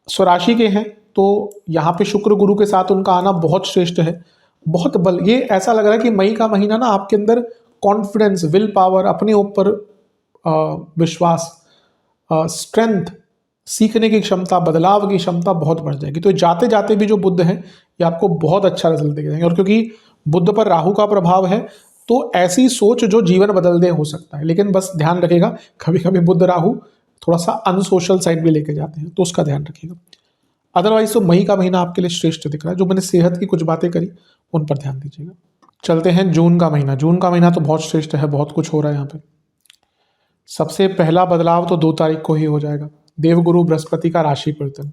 स्वराशि के हैं, तो यहाँ पे शुक्र गुरु के साथ उनका आना बहुत श्रेष्ठ है, बहुत बल। ये ऐसा लग रहा है कि मई का महीना ना आपके अंदर कॉन्फिडेंस, विल पावर, अपने ऊपर विश्वास, स्ट्रेंथ, सीखने की क्षमता, बदलाव की क्षमता बहुत बढ़ जाएगी। तो जाते जाते भी जो बुध है ये आपको बहुत अच्छा रिजल्ट देके जाएंगे। और क्योंकि बुध पर राहु का प्रभाव है, तो ऐसी सोच जो जीवन बदल दे हो सकता है, लेकिन बस ध्यान रखिएगा कभी कभी बुध राहु थोड़ा सा अनसोशल साइड भी लेके जाते हैं, तो उसका ध्यान रखिएगा। अदरवाइज तो मई का महीना आपके लिए श्रेष्ठ दिख रहा है। जो मैंने सेहत की कुछ बातें करी उन पर ध्यान दीजिएगा। चलते हैं जून का महीना। जून का महीना तो बहुत श्रेष्ठ है, बहुत कुछ हो रहा है यहाँ पे। सबसे पहला बदलाव तो 2 तारीख को ही हो जाएगा। देवगुरु बृहस्पति का राशि परिवर्तन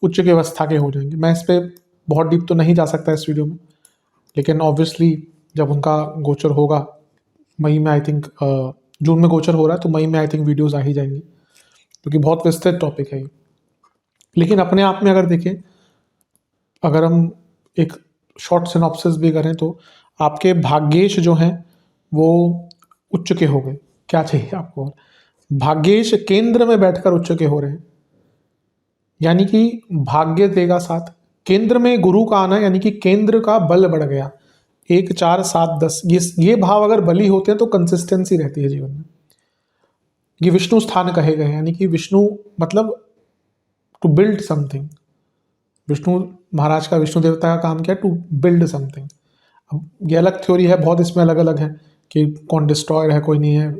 उच्च की अवस्था के हो जाएंगे। मैं इस पर बहुत डीप तो नहीं जा सकता इस वीडियो में, लेकिन ऑब्वियसली जब उनका गोचर होगा मई में, आई थिंक जून में गोचर हो रहा है तो मई में आई थिंक वीडियोस आ ही जाएंगी, क्योंकि बहुत विस्तृत टॉपिक है ये। लेकिन अपने आप में अगर देखें, अगर हम एक शॉर्ट सिनॉप्सिस भी करें तो आपके भाग्येश जो हैं वो उच्च के हो गए। क्या चाहिए आपको? भाग्येश केंद्र में बैठकर उच्च के हो रहे हैं, यानी कि भाग्य देगा साथ। केंद्र में गुरु का आना यानी कि केंद्र का बल बढ़ गया। 1 4 7 10 ये भाव अगर बली होते हैं तो कंसिस्टेंसी रहती है जीवन में। ये विष्णु स्थान कहे गए, यानी कि विष्णु मतलब to build something. Vishnu Maharaj का, विष्णु देवता का काम क्या है? To build something. अब ये अलग थ्योरी है, बहुत इसमें अलग अलग है कि कौन डिस्ट्रॉयर है, कोई नहीं है।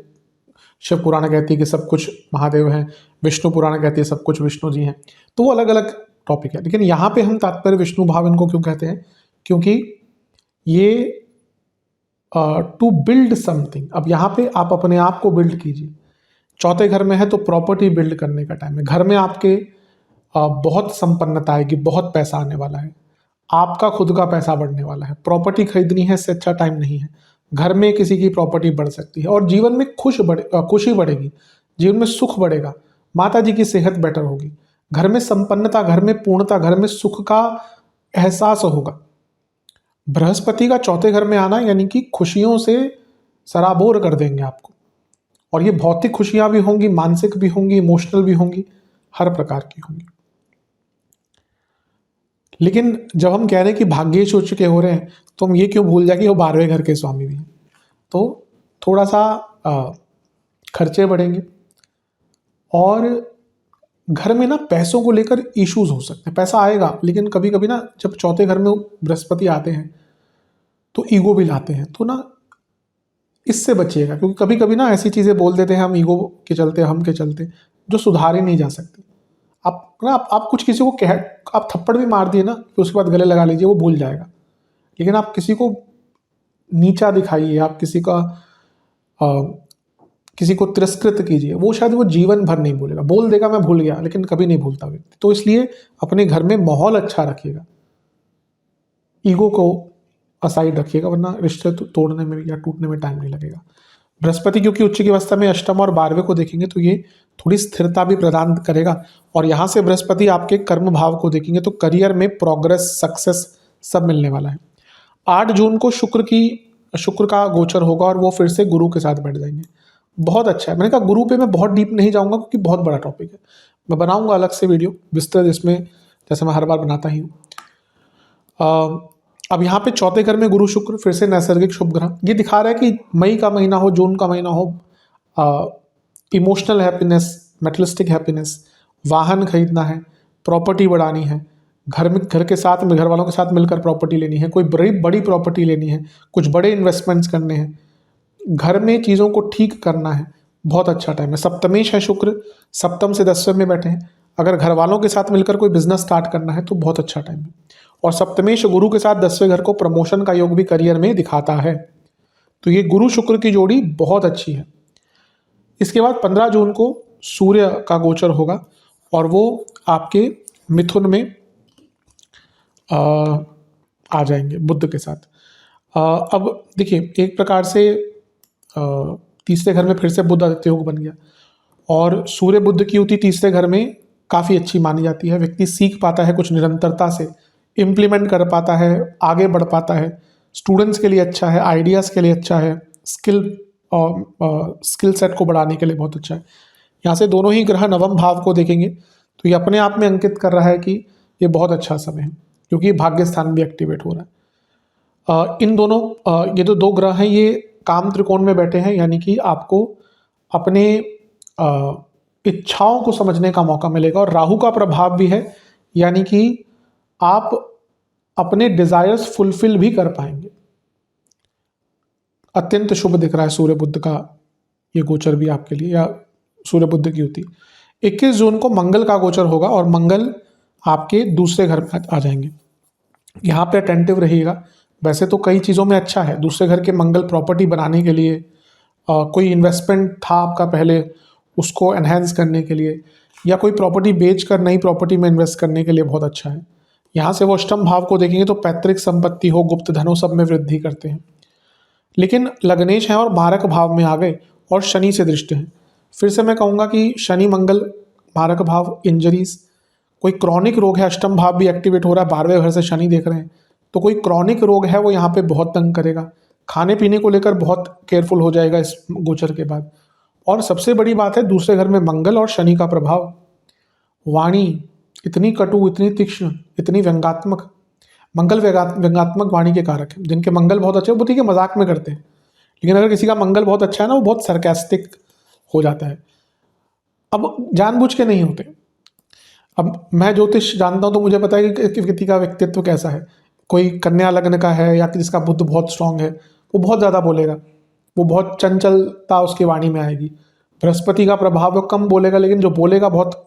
शिव पुराण कहती है कि सब कुछ महादेव हैं, विष्णु पुराण कहती है सब कुछ विष्णु जी हैं। तो वो अलग अलग टॉपिक है, लेकिन यहाँ पे हम तात्पर्य विष्णु भाव इनको क्यों कहते हैं? क्योंकि ये टू बिल्ड समथिंग। अब यहाँ पे आप अपने आप को बिल्ड कीजिए। चौथे घर में है तो प्रॉपर्टी बिल्ड करने का टाइम है। घर में आपके बहुत संपन्नता आएगी, बहुत पैसा आने वाला है। आपका खुद का पैसा बढ़ने वाला है, प्रॉपर्टी खरीदनी है, इससे अच्छा टाइम नहीं है। घर में किसी की प्रॉपर्टी बढ़ सकती है और जीवन में खुशी बढ़ेगी, जीवन में सुख बढ़ेगा, माता जी की सेहत बेटर होगी, घर में संपन्नता, घर में पूर्णता, घर में सुख का एहसास होगा। बृहस्पति का चौथे घर में आना यानी कि खुशियों से सराबोर कर देंगे आपको, और ये भौतिक खुशियां भी होंगी, मानसिक भी होंगी, इमोशनल भी होंगी, हर प्रकार की होंगी। लेकिन जब हम कह रहे हैं कि भाग्येश उच्च के हो रहे हैं, तो हम ये क्यों भूल जाए कि वो 12वें घर के स्वामी भी हैं। तो थोड़ा सा खर्चे बढ़ेंगे और घर में ना पैसों को लेकर इश्यूज हो सकते हैं। पैसा आएगा लेकिन कभी कभी ना जब चौथे घर में बृहस्पति आते हैं तो ईगो भी लाते हैं, तो ना इससे बचिएगा, क्योंकि कभी कभी ना ऐसी चीज़ें बोल देते हैं हम ईगो के चलते, हम के चलते, जो सुधार ही नहीं जा सकती। आप कुछ किसी को कह, आप थप्पड़ भी मार दिए ना कि उसके बाद गले लगा लीजिए, वो भूल जाएगा। लेकिन आप किसी को नीचा दिखाइए, आप किसी को तिरस्कृत कीजिए, वो शायद वो जीवन भर नहीं भूलेगा। बोल देगा मैं भूल गया, लेकिन कभी नहीं भूलता व्यक्ति। तो इसलिए अपने घर में माहौल अच्छा रखिएगा, ईगो को असाइड रखिएगा, वरना रिश्ते तोड़ने में या टूटने में टाइम नहीं लगेगा। बृहस्पति क्योंकि उच्च की अवस्था में अष्टम और 12वें को देखेंगे तो ये थोड़ी स्थिरता भी प्रदान करेगा। और यहाँ से बृहस्पति आपके कर्म भाव को देखेंगे तो करियर में प्रोग्रेस, सक्सेस सब मिलने वाला है। 8 जून को शुक्र का गोचर होगा और वो फिर से गुरु के साथ बैठ जाएंगे। बहुत अच्छा है। मैंने कहा गुरु पे मैं बहुत डीप नहीं जाऊँगा क्योंकि बहुत बड़ा टॉपिक है, मैं बनाऊँगा अलग से वीडियो विस्तृत इसमें, जैसे मैं हर बार बनाता ही हूँ। अब यहाँ पे चौथे घर में गुरु शुक्र फिर से नैसर्गिक शुभ ग्रह, ये दिखा रहा है कि मई का महीना हो, जून का महीना हो, इमोशनल हैप्पीनेस, मेटलिस्टिक हैप्पीनेस, वाहन खरीदना है, प्रॉपर्टी बढ़ानी है, घर के साथ में, घर वालों के साथ मिलकर प्रॉपर्टी लेनी है, कोई बड़ी प्रॉपर्टी लेनी है, कुछ बड़े इन्वेस्टमेंट्स करने हैं, घर में चीज़ों को ठीक करना है। बहुत अच्छा टाइम है। सप्तमेश है शुक्र, सप्तम से 10वें में बैठे हैं। अगर घर वालों के साथ मिलकर कोई बिजनेस स्टार्ट करना है तो बहुत अच्छा टाइम है। और सप्तमेश गुरु के साथ 10वें घर को प्रमोशन का योग भी करियर में दिखाता है। तो ये गुरु शुक्र की जोड़ी बहुत अच्छी है। इसके बाद 15 जून को सूर्य का गोचर होगा और वो आपके मिथुन में आ जाएंगे बुध के साथ। अब देखिए एक प्रकार से तीसरे घर में फिर से बुध आदित्य योग बन गया और सूर्य बुध की युति तीसरे घर में काफ़ी अच्छी मानी जाती है। व्यक्ति सीख पाता है, कुछ निरंतरता से इम्प्लीमेंट कर पाता है, आगे बढ़ पाता है। स्टूडेंट्स के लिए अच्छा है, आइडियाज़ के लिए अच्छा है, स्किल सेट को बढ़ाने के लिए बहुत अच्छा है। यहाँ से दोनों ही ग्रह नवम भाव को देखेंगे तो ये अपने आप में अंकित कर रहा है कि ये बहुत अच्छा समय है, क्योंकि भाग्य स्थान भी एक्टिवेट हो रहा है। इन दोनों ये जो दो ग्रह हैं ये काम त्रिकोण में बैठे हैं, यानी कि आपको अपने इच्छाओं को समझने का मौका मिलेगा। और राहु का प्रभाव भी है, यानी कि आप अपने डिजायर्स फुलफिल भी कर पाएंगे। अत्यंत शुभ दिख रहा है सूर्य बुध का ये गोचर भी आपके लिए, या सूर्य बुध की युति। 21 जून को मंगल का गोचर होगा और मंगल आपके दूसरे घर में आ जाएंगे। यहाँ पे अटेंटिव रहिएगा। वैसे तो कई चीज़ों में अच्छा है, दूसरे घर के मंगल प्रॉपर्टी बनाने के लिए, कोई इन्वेस्टमेंट था आपका पहले उसको एनहेंस करने के लिए, या कोई प्रॉपर्टी बेचकर नई प्रॉपर्टी में इन्वेस्ट करने के लिए बहुत अच्छा है। यहाँ से वो अष्टम भाव को देखेंगे तो पैतृक संपत्ति हो, गुप्त धनों सब में वृद्धि करते हैं। लेकिन लग्नेश हैं और मारक भाव में आ गए और शनि से दृष्टि है। फिर से मैं कहूँगा कि शनि मंगल मारक भाव, इंजरीज, कोई क्रॉनिक रोग है, अष्टम भाव भी एक्टिवेट हो रहा है, 12वें घर से शनि देख रहे हैं, तो कोई क्रॉनिक रोग है वो यहाँ पे बहुत तंग करेगा। खाने पीने को लेकर बहुत केयरफुल हो जाएगा इस गोचर के बाद। और सबसे बड़ी बात है दूसरे घर में मंगल और शनि का प्रभाव। वाणी इतनी कटु, इतनी तीक्ष्ण, इतनी व्यंगात्मक, मंगल व्यंगात्मक वाणी के कारक है। जिनके मंगल बहुत अच्छे वो ठीक है मजाक में करते हैं, लेकिन अगर किसी का मंगल बहुत अच्छा है ना, वो बहुत सरकास्टिक हो जाता है। अब जानबूझ के नहीं होते। अब मैं ज्योतिष जानता हूँ तो मुझे पता है कि व्यक्ति का व्यक्तित्व कैसा है। कोई कन्या लग्न का है या जिसका बुद्ध बहुत स्ट्रांग है, वो बहुत ज़्यादा बोलेगा, वो बहुत चंचलता उसकी वाणी में आएगी। बृहस्पति का प्रभाव वो कम बोलेगा, लेकिन जो बोलेगा बहुत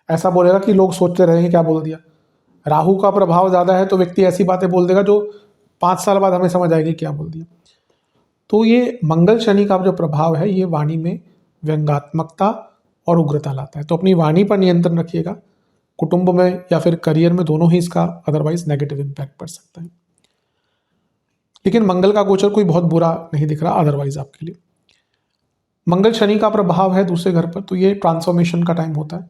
ऐसा बोलेगा कि लोग सोचते रहेंगे क्या बोल दिया। राहु का प्रभाव ज़्यादा है तो व्यक्ति ऐसी बातें बोल देगा जो 5 साल बाद हमें समझ आएगी क्या बोल दिया। तो ये मंगल शनि का जो प्रभाव है ये वाणी में व्यंगात्मकता और उग्रता लाता है। तो अपनी वाणी पर नियंत्रण रखिएगा, कुटुंब में या फिर करियर में, दोनों ही इसका अदरवाइज नेगेटिव इम्पैक्ट पड़ सकता है। लेकिन मंगल का गोचर कोई बहुत बुरा नहीं दिख रहा अदरवाइज आपके लिए। मंगल शनि का प्रभाव है दूसरे घर पर, तो ये ट्रांसफॉर्मेशन का टाइम होता है,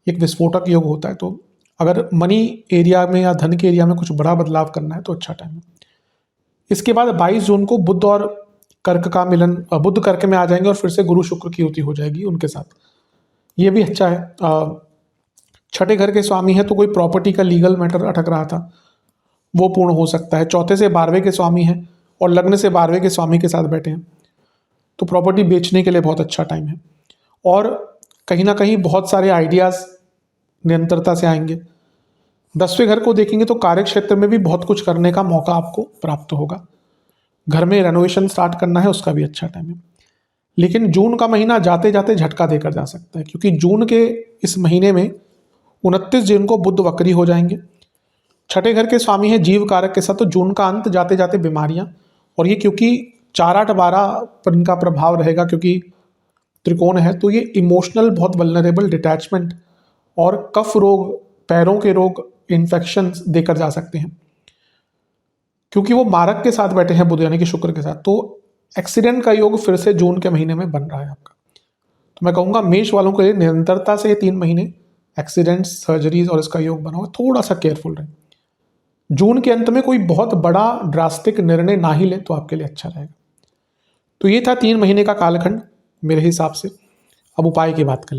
एक विस्फोटक योग होता है। तो अगर मनी एरिया में या धन के एरिया में कुछ बड़ा बदलाव करना है तो अच्छा टाइम है। इसके बाद 22 जून को बुध और कर्क का मिलन, बुध कर्क में आ जाएंगे और फिर से गुरु शुक्र की युति हो जाएगी उनके साथ, ये भी अच्छा है। छठे घर के स्वामी है, तो कोई प्रॉपर्टी का लीगल मैटर अटक रहा था वो पूर्ण हो सकता है। चौथे से 12वें के स्वामी हैं और लग्न से 12वें के स्वामी के साथ बैठे हैं, तो प्रॉपर्टी बेचने के लिए बहुत अच्छा टाइम है। और कहीं ना कहीं बहुत सारे आइडियाज़ निरंतरता से आएंगे। 10वें घर को देखेंगे तो कार्य क्षेत्र में भी बहुत कुछ करने का मौका आपको प्राप्त होगा। घर में रेनोवेशन स्टार्ट करना है, उसका भी अच्छा टाइम है। लेकिन जून का महीना जाते जाते झटका देकर जा सकता है, क्योंकि जून के इस महीने में 29 जून को बुध वक्री हो जाएंगे। छठे घर के स्वामी है जीव कारक के साथ, तो जून का अंत जाते जाते बीमारियां, और ये क्योंकि 4, 8, 12 पर इनका प्रभाव रहेगा क्योंकि त्रिकोण है, तो ये इमोशनल बहुत वल्नरेबल, डिटैचमेंट और कफ रोग, पैरों के रोग, इन्फेक्शन देकर जा सकते हैं, क्योंकि वो मारक के साथ बैठे हैं बुध यानी कि शुक्र के साथ। तो एक्सीडेंट का योग फिर से जून के महीने में बन रहा है आपका। तो मैं कहूँगा मेष वालों के लिए निरंतरता से ये 3 महीने एक्सीडेंट्स, सर्जरीज और इसका योग बना हुआ, थोड़ा सा केयरफुल रहे। जून के अंत में कोई बहुत बड़ा ड्रास्टिक निर्णय ना ही ले तो आपके लिए अच्छा रहेगा। तो ये था 3 महीने का कालखंड मेरे हिसाब से। अब उपाय की बात कर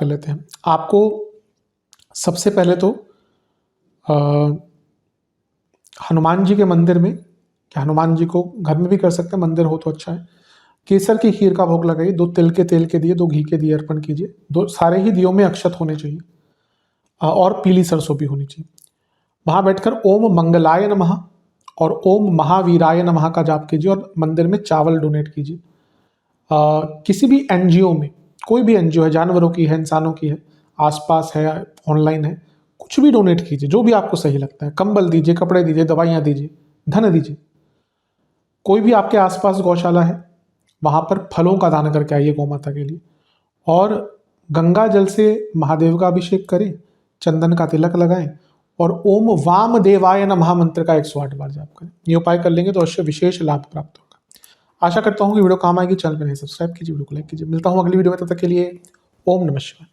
लेते हैं। आपको सबसे पहले तो हनुमान जी के मंदिर में, क्या हनुमान जी को घर में भी कर सकते हैं, मंदिर हो तो अच्छा है, केसर की खीर का भोग लगाइए, 2 तिल के तेल के दिए, 2 घी के दिए अर्पण कीजिए, 2 सारे ही दियों में अक्षत होने चाहिए और पीली सरसों भी होनी चाहिए। वहाँ बैठकर ओम मंगलाय नमः और ओम महावीराय नमः का जाप कीजिए और मंदिर में चावल डोनेट कीजिए। किसी भी एनजीओ में, कोई भी एनजीओ है, जानवरों की है, इंसानों की है, आसपास है, ऑनलाइन है, कुछ भी डोनेट कीजिए जो भी आपको सही लगता है। कंबल दीजिए, कपड़े दीजिए, दवाइयाँ दीजिए, धन दीजिए। कोई भी आपके आसपास गौशाला है वहाँ पर फलों का दान करके आइए गौ माता के लिए, और गंगा जल से महादेव का अभिषेक करें, चंदन का तिलक लगाएं और ओम वाम देवाय नमः मंत्र का 108 बार जाप करें। ये उपाय कर लेंगे तो अवश्य विशेष लाभ प्राप्त होगा। आशा करता हूँ कि वीडियो काम आएगी। चैनल पर नहीं सब्सक्राइब कीजिए, वीडियो को लाइक कीजिए। मिलता हूँ अगली वीडियो में, तब तक के लिए ओम नमः शिवाय।